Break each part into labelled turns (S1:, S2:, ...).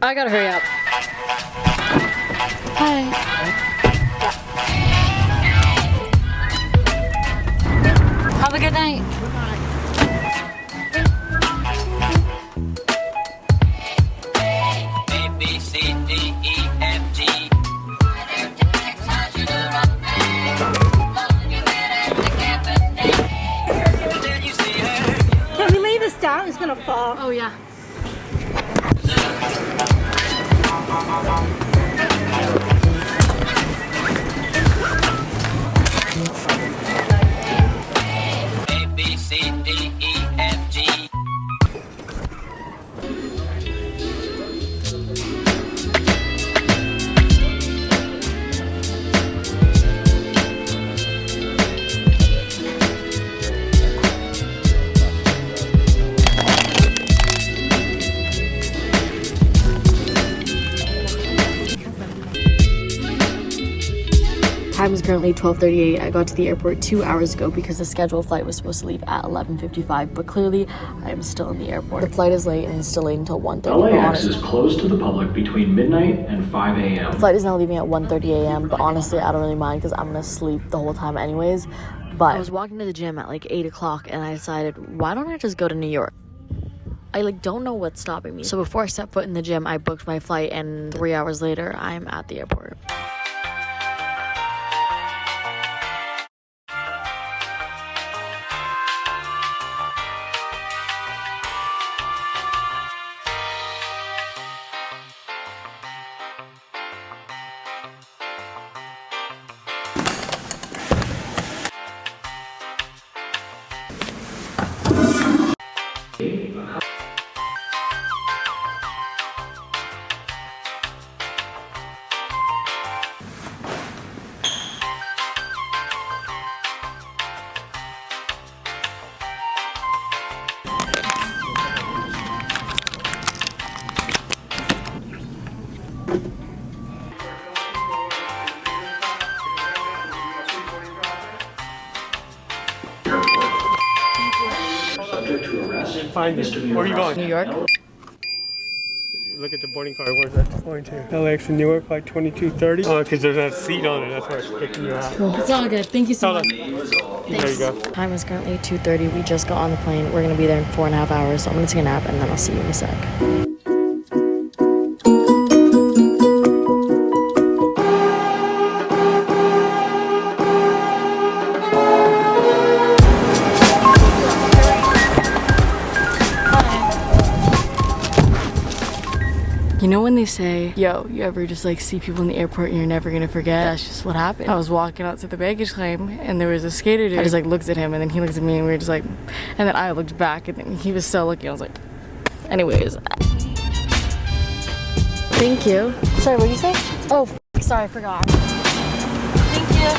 S1: I gotta hurry up. Hi. Have a good night.
S2: A, B, C, D, E, F, G.
S3: Can we lay this down? It's gonna fall.
S1: Oh yeah.
S2: A, B, C, D, E, F, G.
S1: Time is currently 12:38. I got to the airport 2 hours ago because the scheduled flight was supposed to leave at 11:55, but clearly I am still in the airport. The flight is late and it's still late until 1:30.
S4: LAX is closed to the public between midnight and 5 a.m.
S1: The flight is now leaving at 1:30 a.m., but honestly I don't really mind because I'm gonna sleep the whole time anyways. But I was walking to the gym at like 8 o'clock and I decided, why don't I just go to New York? I don't know what's stopping me. So before I step foot in the gym, I booked my flight and 3 hours later, I'm at the airport.
S4: Subject to arrest.
S5: Find it. Where are you going?
S1: New York?
S5: Look at the boarding card. Where's that going to? LAX to Newark, like 22:30. Oh, because there's not a seat on it. That's why it's kicking you out.
S1: Cool. It's all good. Thank you so much.
S5: There you go.
S1: Time is currently 2:30. We just got on the plane. We're gonna be there in 4.5 hours, so I'm gonna take a nap and then I'll see you in a sec. You know when they say, yo, you ever just like see people in the airport and you're never gonna forget? That's just what happened. I was walking outside the baggage claim and there was a skater dude. I just like looks at him and then he looks at me and we were just like, and then I looked back and then he was still looking. I was like, anyways. Thank you. Sorry, what did you say? Oh, sorry, I forgot. Thank you.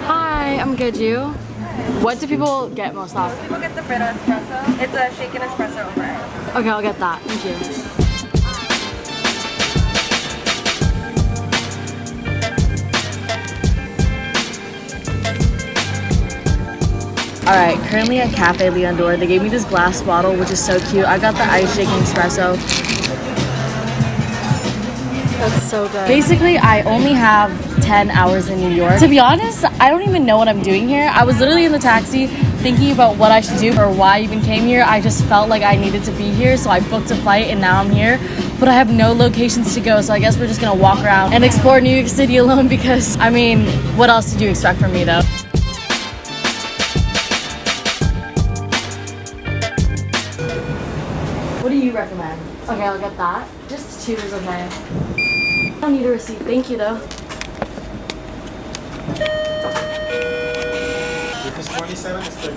S1: Hi, I'm good, you? What do people get most often?
S6: People get the Brita espresso. It's a shaken espresso over ice.
S1: Okay, I'll get that. Thank you. Alright, currently at Cafe Leon d'Or. They gave me this glass bottle, which is so cute. I got the ice shaking espresso. That's so good. Basically, I only have 10 hours in New York. To be honest, I don't even know what I'm doing here. I was literally in the taxi thinking about what I should do or why I even came here. I just felt like I needed to be here, so I booked a flight and now I'm here. But I have no locations to go, so I guess we're just gonna walk around and explore New York City alone because, I mean, what else did you expect from me though? What do you recommend? Okay, I'll get that. Just two is okay. I don't need a receipt. Thank you though.
S7: If it's 27, it's 30.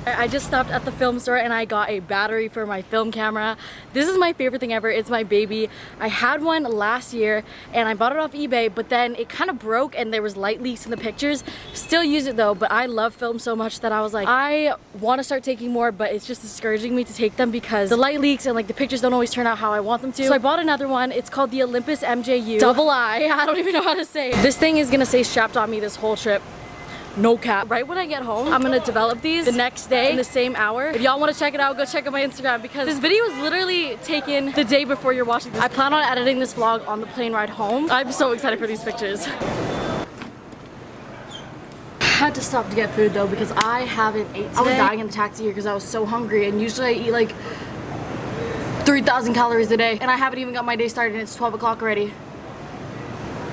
S1: I just stopped at the film store and I got a battery for my film camera. This is my favorite thing ever. It's my baby. I had one last year and I bought it off eBay, but then it kind of broke and there was light leaks in the pictures. Still use it though, but I love film so much that I was like, I want to start taking more, but it's just discouraging me to take them because the light leaks and like the pictures don't always turn out how I want them to. So I bought another one. It's called the Olympus MJU double I don't even know how to say it. This thing is gonna stay strapped on me this whole trip. No cap. Right when I get home, I'm gonna develop these the next day in the same hour. If y'all wanna check it out, go check out my Instagram because this video is literally taken the day before you're watching this. I plan on editing this vlog on the plane ride home. I'm so excited for these pictures. Had to stop to get food though because I haven't ate today. I was dying in the taxi here because I was so hungry, and usually I eat like 3,000 calories a day, and I haven't even got my day started and it's 12 o'clock already.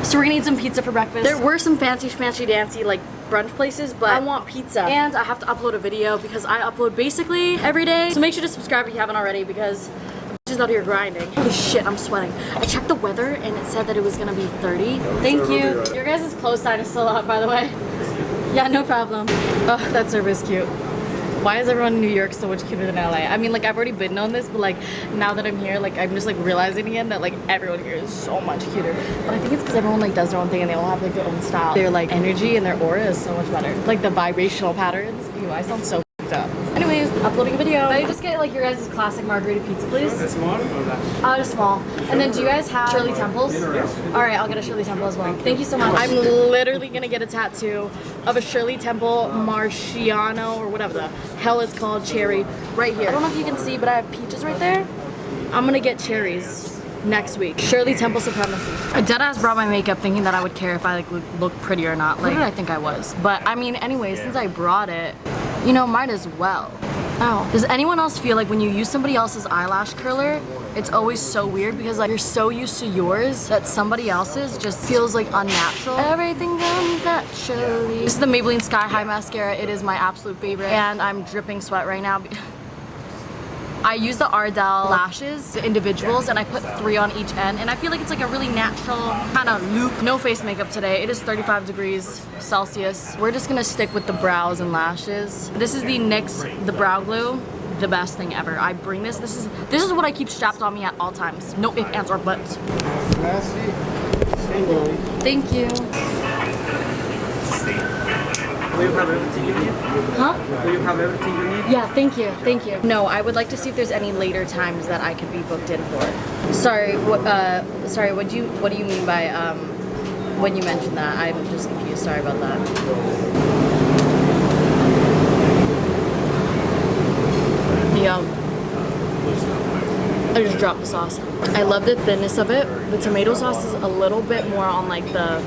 S1: So we're gonna eat some pizza for breakfast. There were some fancy dancy like brunch places, but I want pizza and I have to upload a video because I upload basically every day. So make sure to subscribe if you haven't already because just out here grinding. Holy shit, I'm sweating. I checked the weather and it said that it was gonna be 30. Thank you. Your guys' close sign is still up, by the way. Yeah, no problem. Oh, that server is cute. Why is everyone in New York so much cuter than LA? I mean, like, I've already been on this, but like, now that I'm here, like, I'm just like realizing again that like everyone here is so much cuter. But I think it's because everyone like does their own thing and they all have like their own style. Their like energy and their aura is so much better. Like the vibrational patterns. Ew, I sound so f***ed up. Anyways, uploading a video. Can I just get like your guys' classic margarita pizza, please?
S5: Small or that?
S1: Just small. And then do you guys have Shirley Temples? Alright, I'll get a Shirley Temple as well. Thank you so much. I'm literally gonna get a tattoo of a Shirley Temple Marciano or whatever the hell it's called, cherry, right here. I don't know if you can see, but I have peaches right there. I'm gonna get cherries next week. Shirley Temple Supremacy. I deadass brought my makeup thinking that I would care if I like look pretty or not. Like, who did I think I was? But I mean, anyway, since I brought it, you know, might as well. Ow. Does anyone else feel like when you use somebody else's eyelash curler, it's always so weird because like you're so used to yours that somebody else's just feels like unnatural? Everything comes naturally. This is the Maybelline Sky High Mascara. It is my absolute favorite and I'm dripping sweat right now. I use the Ardell lashes, the individuals, and I put 3 on each end, and I feel like it's like a really natural kind of look. No face makeup today. It is 35 degrees Celsius. We're just gonna stick with the brows and lashes. This is the NYX, the brow glue. The best thing ever. I bring this. This is what I keep strapped on me at all times. No ifs, ands, or buts. Thank you.
S7: Will you have everything you need?
S1: Huh?
S7: Will you have everything you need?
S1: Yeah, thank you, thank you. No, I would like to see if there's any later times that I could be booked in for. Sorry, what do you mean by when you mentioned that? I'm just confused. Sorry about that. Yum. I just dropped the sauce. I love the thinness of it. The tomato sauce is a little bit more on like the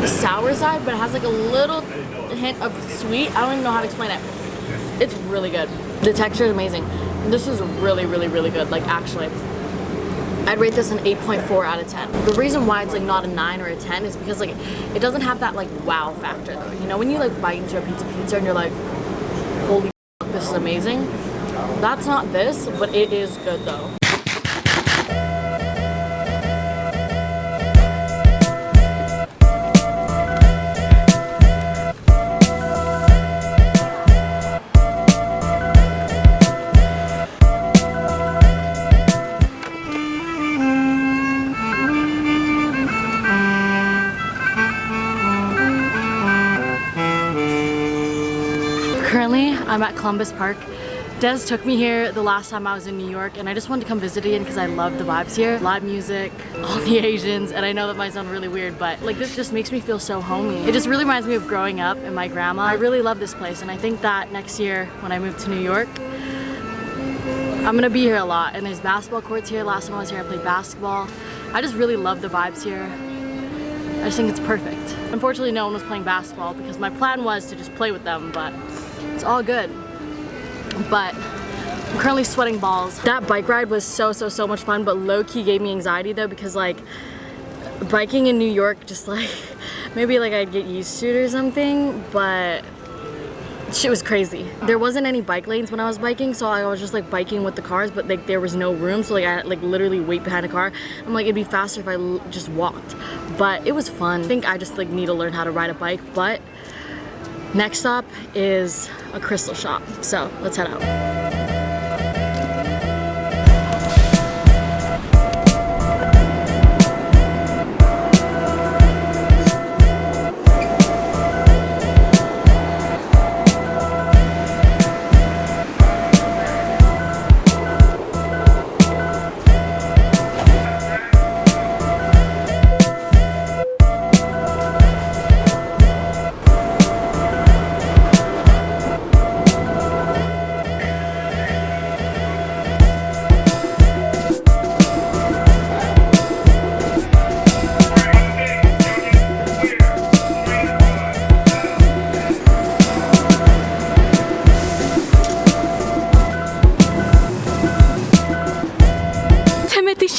S1: sour side, but it has like a little hint of sweet. I don't even know how to explain it. It's really good. The texture is amazing. This is really, really, really good. Like actually, I'd rate this an 8.4 out of 10. The reason why it's like not a 9 or a 10 is because like it doesn't have that like wow factor though. You know, when you like bite into a pizza and you're like, holy f, this is amazing. That's not this, but it is good though. Currently, I'm at Columbus Park. Des took me here the last time I was in New York and I just wanted to come visit again because I love the vibes here. Live music, all the Asians, and I know that might sound really weird, but like this just makes me feel so homey. It just really reminds me of growing up and my grandma. I really love this place and I think that next year when I move to New York, I'm gonna be here a lot. And there's basketball courts here. Last time I was here I played basketball. I just really love the vibes here. I just think it's perfect. Unfortunately no one was playing basketball because my plan was to just play with them, but it's all good. But I'm currently sweating balls. That bike ride was so much fun, but low-key gave me anxiety though because like biking in New York just like maybe like I'd get used to it or something, but shit was crazy. There wasn't any bike lanes when I was biking, so I was just like biking with the cars, but like there was no room, so like I had like literally wait behind a car. I'm like it'd be faster if I just walked, but it was fun. I think I just like need to learn how to ride a bike, but next stop is a crystal shop, so let's head out.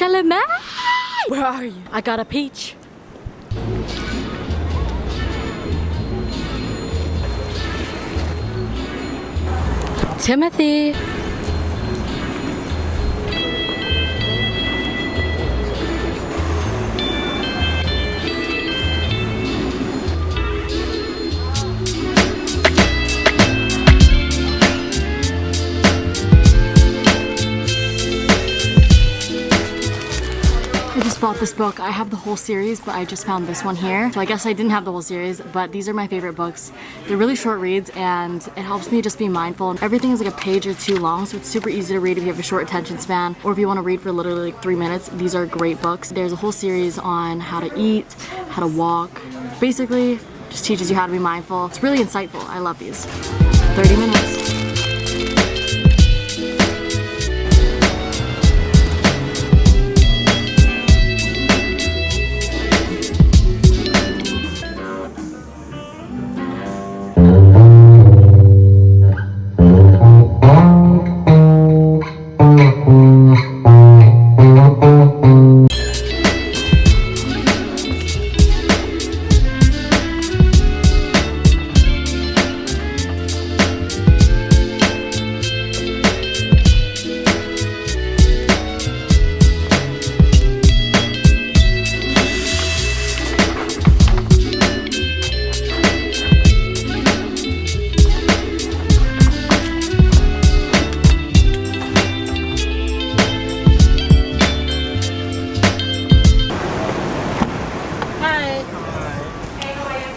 S1: Chalamet! Where are you? I got a peach. Timothy. I just bought this book. I have the whole series, but I just found this one here. So I guess I didn't have the whole series, but these are my favorite books. They're really short reads and it helps me just be mindful. Everything is like a page or two long, so it's super easy to read if you have a short attention span or if you want to read for literally like 3 minutes. These are great books. There's a whole series on how to eat, how to walk. Basically, just teaches you how to be mindful. It's really insightful. I love these. 30 minutes.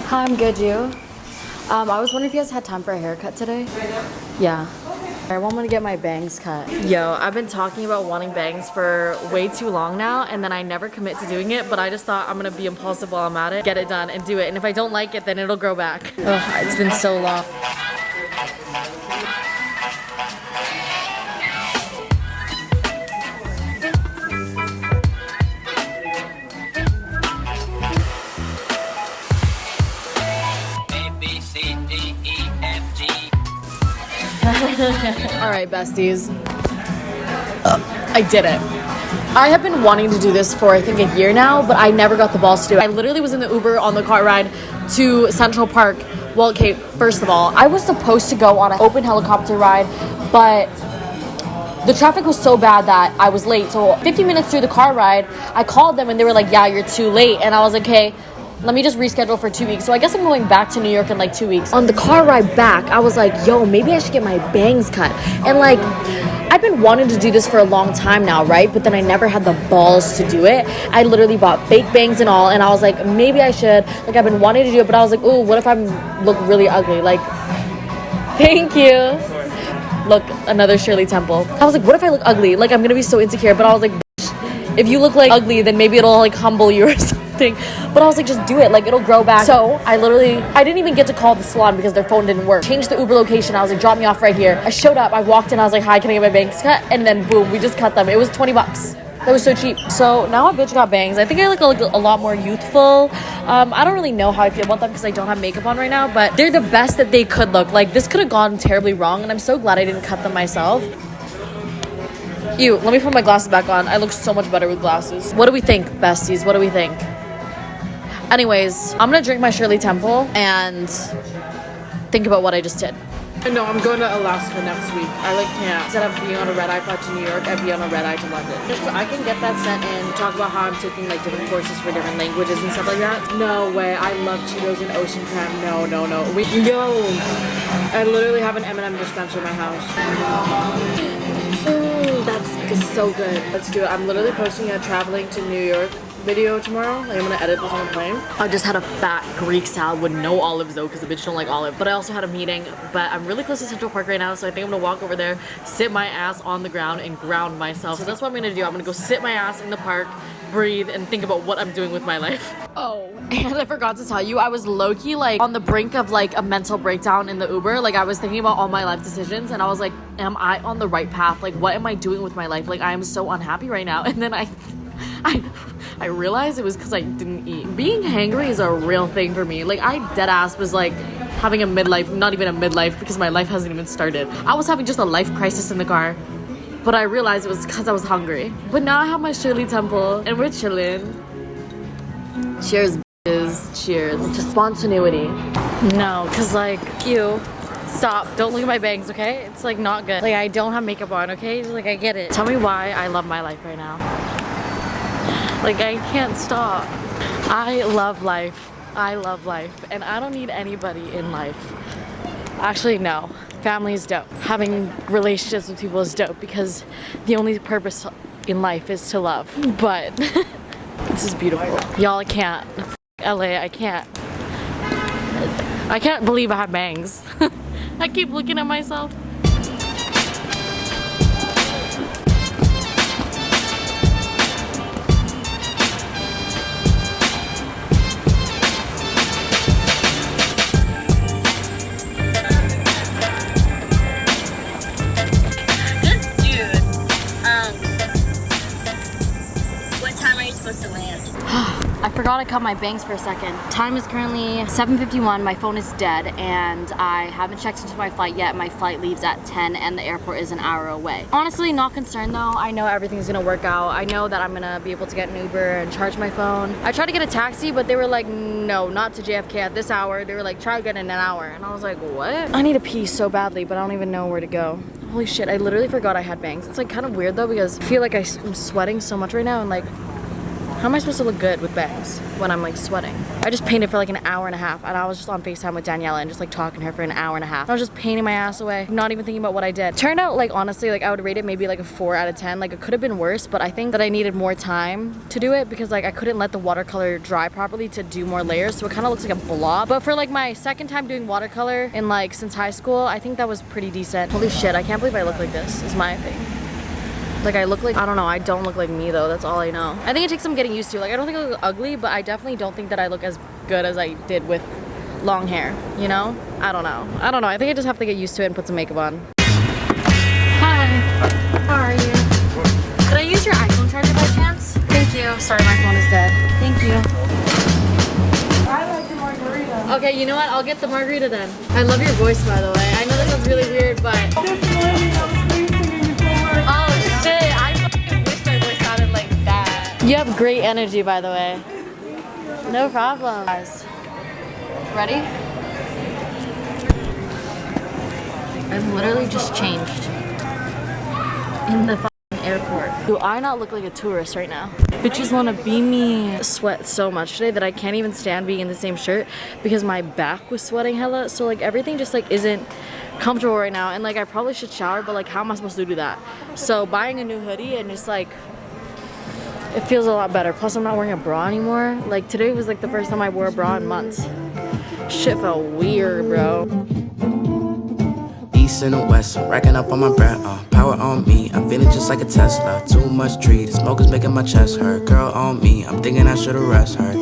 S1: Hi, I'm good, you? I was wondering if you guys had time for a haircut today? Right now? Yeah. I want to get my bangs cut. Yo, I've been talking about wanting bangs for way too long now, and then I never commit to doing it, but I just thought I'm gonna be impulsive while I'm at it, get it done, and do it. And if I don't like it, then it'll grow back. Ugh, it's been so long. Alright, besties. I did it. I have been wanting to do this for I think a year now, but I never got the balls to do it. I literally was in the Uber on the car ride to Central Park. Well, okay, first of all, I was supposed to go on an open helicopter ride, but the traffic was so bad that I was late. So 50 minutes through the car ride, I called them and they were like, yeah, you're too late. And I was like, okay, let me just reschedule for 2 weeks. So I guess I'm going back to New York in like 2 weeks. On the car ride back, I was like, yo, maybe I should get my bangs cut. And like, I've been wanting to do this for a long time now, right? But then I never had the balls to do it. I literally bought fake bangs and all, and I was like, maybe I should. Like, I've been wanting to do it, but I was like, ooh, what if I look really ugly? Like, thank you. Look, another Shirley Temple. I was like, what if I look ugly? Like, I'm gonna be so insecure. But I was like, if you look like ugly, then maybe it'll like humble you or something. But I was like, just do it, like it'll grow back. So I didn't even get to call the salon because their phone didn't work. Changed the Uber location. I was like, drop me off right here. I showed up, I walked in, I was like, hi, can I get my bangs cut? And then boom, we just cut them. It was 20 bucks. That was so cheap. So now a bitch got bangs. I think I look a lot more youthful. I don't really know how I feel about them because I don't have makeup on right now, but they're the best that they could look. Like, this could have gone terribly wrong, and I'm so glad I didn't cut them myself. Ew, let me put my glasses back on. I look so much better with glasses. What do we think, besties? What do we think? Anyways, I'm gonna drink my Shirley Temple and think about what I just did.
S8: No, I'm going to Alaska next week. I like can't. Instead of being on a red eye flight to New York, I'd be on a red eye to London. Just so I can get that sent in, talk about how I'm taking like different courses for different languages and stuff like that. No way. I love Cheetos and Ocean Crab. No. I literally have an M&M dispenser in my house. Ooh, that's so good. Let's do it. I'm literally posting a traveling to New York video tomorrow. Like, I'm gonna edit this on the plane.
S1: I just had a fat Greek salad with no olives though, because the bitch don't like olive. But I also had a meeting, but I'm really close to Central Park right now, so I think I'm gonna walk over there, sit my ass on the ground and ground myself. So that's what I'm gonna do. I'm gonna go sit my ass in the park, breathe, and think about what I'm doing with my life. Oh, and I forgot to tell you, I was low-key like on the brink of like a mental breakdown in the Uber. Like, I was thinking about all my life decisions and I was like, am I on the right path? Like, what am I doing with my life? Like, I am so unhappy right now. And then I realized it was because I didn't eat. Being hangry is a real thing for me. Like, I deadass was like having a midlife, not even a midlife because my life hasn't even started. I was having just a life crisis in the car. but I realized it was because I was hungry. But now I have my Shirley Temple and we're chilling. Cheers, bitches. Cheers. To spontaneity. No, cause like, ew. Stop. Don't look at my bangs, okay? It's like not good. Like I don't have makeup on, okay? Just, like I get it. Tell me why I love my life right now. Like I can't stop. I love life. I love life. And I don't need anybody in life. Actually, no. Family is dope. Having relationships with people is dope because the only purpose in life is to love. But this is beautiful. Y'all, I can't. LA, I can't. I can't believe I have bangs. I keep looking at myself. I forgot I cut my bangs for a second. Time is currently 7:51, my phone is dead, and I haven't checked into my flight yet. My flight leaves at 10 and the airport is an hour away. Honestly, not concerned though. I know everything's gonna work out. I know that I'm gonna be able to get an Uber and charge my phone. I tried to get a taxi, but they were like, no, not to JFK at this hour. They were like, try again in an hour. And I was like, what? I need to pee so badly, but I don't even know where to go. Holy shit, I literally forgot I had bangs. It's like kind of weird though, because I feel like I'm sweating so much right now, and like, how am I supposed to look good with bangs when I'm like sweating? I just painted for like an hour and a half, and I was just on FaceTime with Daniela and just like talking to her for an hour and a half. I was just painting my ass away, not even thinking about what I did. Turned out like honestly, like I would rate it maybe like a 4 out of 10. Like it could have been worse, but I think that I needed more time to do it because like I couldn't let the watercolor dry properly to do more layers, so it kind of looks like a blob. But for like my second time doing watercolor in like since high school, I think that was pretty decent. Holy shit, I can't believe I look like this, is my thing. Like I look like, I don't know, I don't look like me though, that's all I know. I think it takes some getting used to. Like I don't think I look ugly, but I definitely don't think that I look as good as I did with long hair, you know? I don't know. I think I just have to get used to it and put some makeup on. Hi. How are you? Could I use your iPhone charger by chance? Thank you. Sorry, my phone is dead. Thank you.
S3: I like the margarita.
S1: Okay, you know what? I'll get the margarita then. I love your voice, by the way. I know that sounds really weird, but...
S3: This morning I was singing before.
S1: Oh shit, I fucking wish my voice sounded like that. You have great energy, by the way. No problem. Guys, ready? I've literally just changed in the fucking airport. Do I not look like a tourist right now? Bitches wanna be me. I sweat so much today that I can't even stand being in the same shirt because my back was sweating hella. So like everything just like isn't comfortable right now, and like I probably should shower, but like how am I supposed to do that? So buying a new hoodie and just like it feels a lot better. Plus I'm not wearing a bra anymore. Like today was like the first time I wore a bra in months. Shit felt weird, bro.
S9: East and the west, I'm racking up on my breath, power on me, I'm feeling just like a Tesla. Too much tree, the smoke is making my chest hurt. Girl on me, I'm thinking I should've rest her.